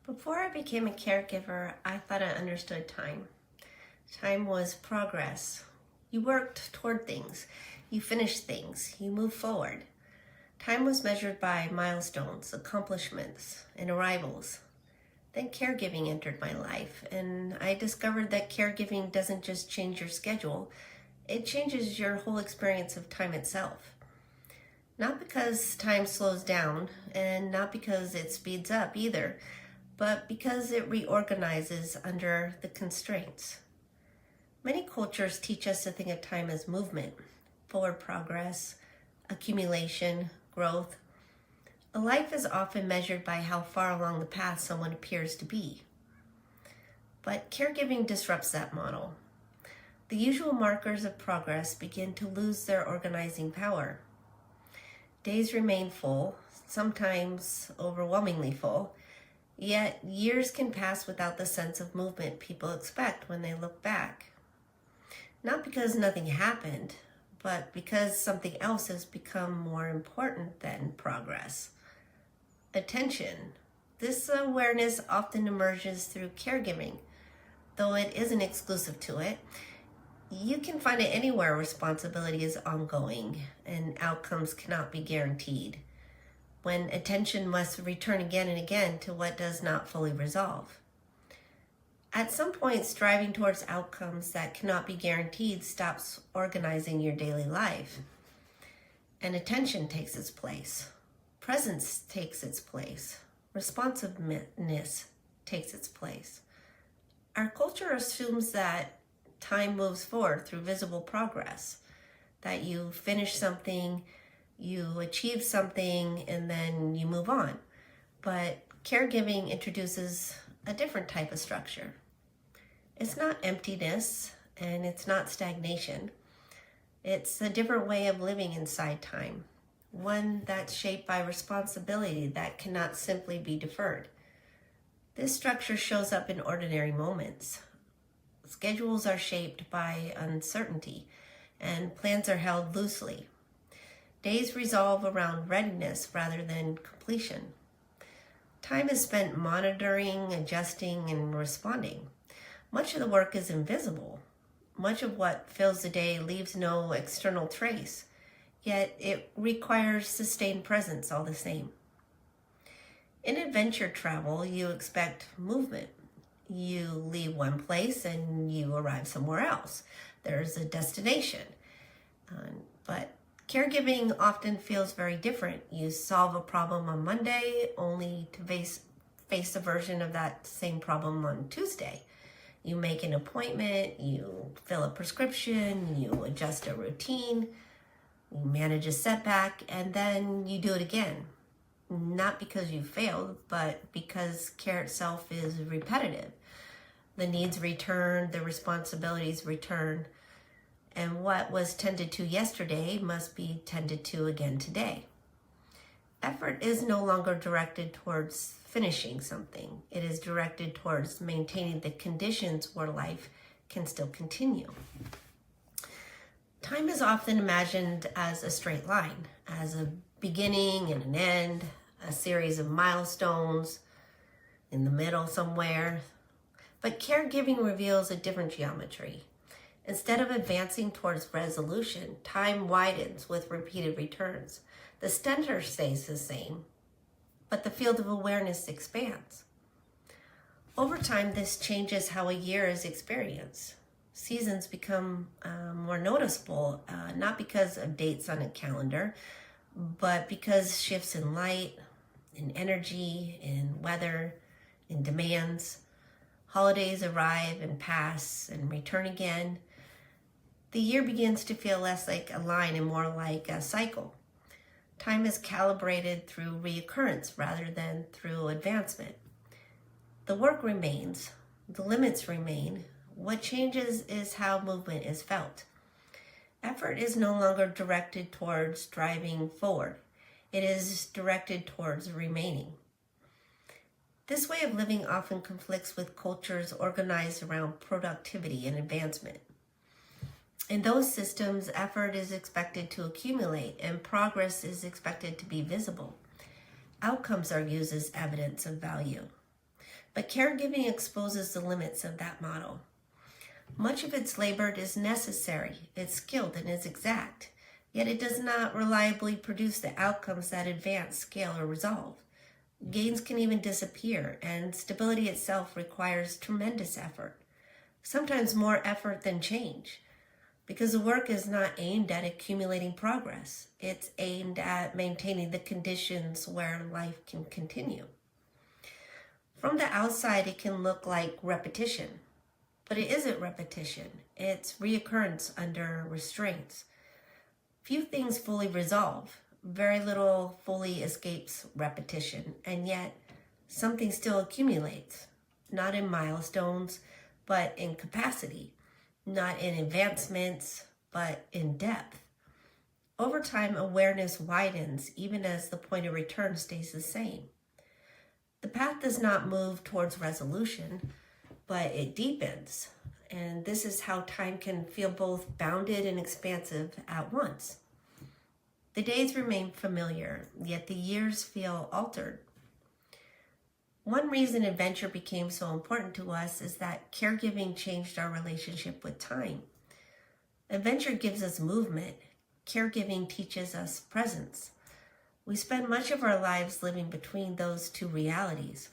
Before I became a caregiver, I thought I understood time. Time was progress. You worked toward things, you finished things, you moved forward. Time was measured by milestones, accomplishments, and arrivals. Then caregiving entered my life, and I discovered that caregiving doesn't just change your schedule, it changes your whole experience of time itself. Not because time slows down, and not because it speeds up either, but because it reorganizes under the constraints. Many cultures teach us to think of time as movement, forward progress, accumulation, growth. A life is often measured by how far along the path someone appears to be. But caregiving disrupts that model. The usual markers of progress begin to lose their organizing power. Days remain full, sometimes overwhelmingly full, yet years can pass without the sense of movement people expect when they look back. Not because nothing happened, but because something else has become more important than progress. Attention. This awareness often emerges through caregiving, though it isn't exclusive to it. You can find it anywhere responsibility is ongoing and outcomes cannot be guaranteed, when attention must return again and again to what does not fully resolve. At some point, striving towards outcomes that cannot be guaranteed stops organizing your daily life, and attention takes its place. Presence takes its place. Responsiveness takes its place. Our culture assumes that time moves forward through visible progress, that you finish something, you achieve something, and then you move on. But caregiving introduces a different type of structure. It's not emptiness and it's not stagnation. It's a different way of living inside time, one that's shaped by responsibility that cannot simply be deferred. This structure shows up in ordinary moments. Schedules are shaped by uncertainty, and plans are held loosely. Days resolve around readiness rather than completion. Time is spent monitoring, adjusting, and responding. Much of the work is invisible. Much of what fills the day leaves no external trace, yet it requires sustained presence all the same. In adventure travel, you expect movement. You leave one place and you arrive somewhere else. There's a destination. But caregiving often feels very different. You solve a problem on Monday only to face a version of that same problem on Tuesday. You make an appointment, you fill a prescription, you adjust a routine, you manage a setback, and then you do it again. Not because you failed, but because care itself is repetitive. The needs return, the responsibilities return, and what was tended to yesterday must be tended to again today. Effort is no longer directed towards finishing something. It is directed towards maintaining the conditions where life can still continue. Time is often imagined as a straight line, as a beginning and an end, a series of milestones in the middle somewhere. But caregiving reveals a different geometry. Instead of advancing towards resolution, time widens with repeated returns. The center stays the same, but the field of awareness expands. Over time, this changes how a year is experienced. Seasons become more noticeable, not because of dates on a calendar, but because shifts in light, in energy, in weather, in demands. Holidays arrive and pass and return again. The year begins to feel less like a line and more like a cycle. Time is calibrated through reoccurrence rather than through advancement. The work remains, the limits remain. What changes is how movement is felt. Effort is no longer directed towards driving forward. It is directed towards remaining. This way of living often conflicts with cultures organized around productivity and advancement. In those systems, effort is expected to accumulate and progress is expected to be visible. Outcomes are used as evidence of value. But caregiving exposes the limits of that model. Much of its labor is necessary, it's skilled, and is exact, yet it does not reliably produce the outcomes that advance, scale, or resolve. Gains can even disappear, and stability itself requires tremendous effort, sometimes more effort than change, because the work is not aimed at accumulating progress. It's aimed at maintaining the conditions where life can continue. From the outside, it can look like repetition, but it isn't repetition. It's reoccurrence under restraints. Few things fully resolve. Very little fully escapes repetition, and yet something still accumulates, not in milestones, but in capacity, not in advancements, but in depth. Over time, awareness widens, even as the point of return stays the same. The path does not move towards resolution, but it deepens, and this is how time can feel both bounded and expansive at once. The days remain familiar, yet the years feel altered. One reason adventure became so important to us is that caregiving changed our relationship with time. Adventure gives us movement. Caregiving teaches us presence. We spend much of our lives living between those two realities.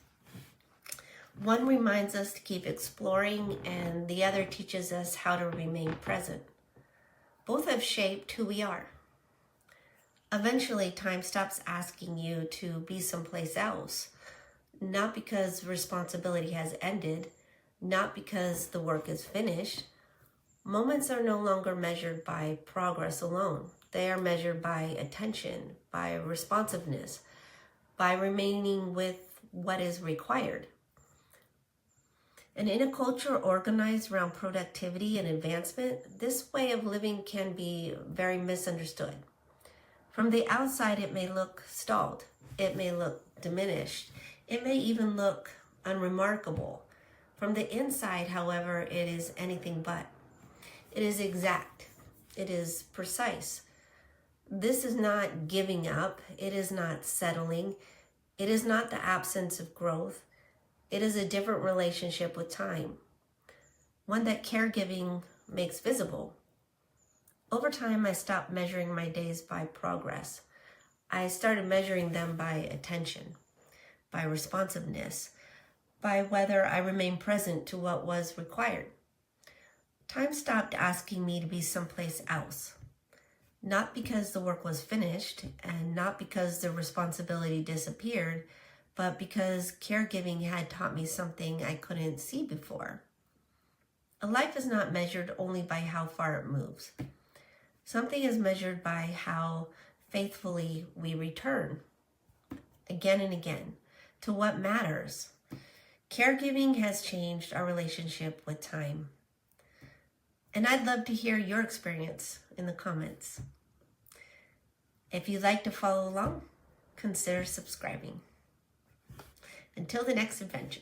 One reminds us to keep exploring, and the other teaches us how to remain present. Both have shaped who we are. Eventually, time stops asking you to be someplace else, not because responsibility has ended, not because the work is finished. Moments are no longer measured by progress alone. They are measured by attention, by responsiveness, by remaining with what is required. And in a culture organized around productivity and advancement, this way of living can be very misunderstood. From the outside, it may look stalled. It may look diminished. It may even look unremarkable. From the inside, however, it is anything but. It is exact. It is precise. This is not giving up. It is not settling. It is not the absence of growth. It is a different relationship with time, one that caregiving makes visible. Over time, I stopped measuring my days by progress. I started measuring them by attention, by responsiveness, by whether I remained present to what was required. Time stopped asking me to be someplace else, not because the work was finished and not because the responsibility disappeared, but because caregiving had taught me something I couldn't see before. A life is not measured only by how far it moves. Something is measured by how faithfully we return, again and again, to what matters. Caregiving has changed our relationship with time. And I'd love to hear your experience in the comments. If you'd like to follow along, consider subscribing. Until the next adventure.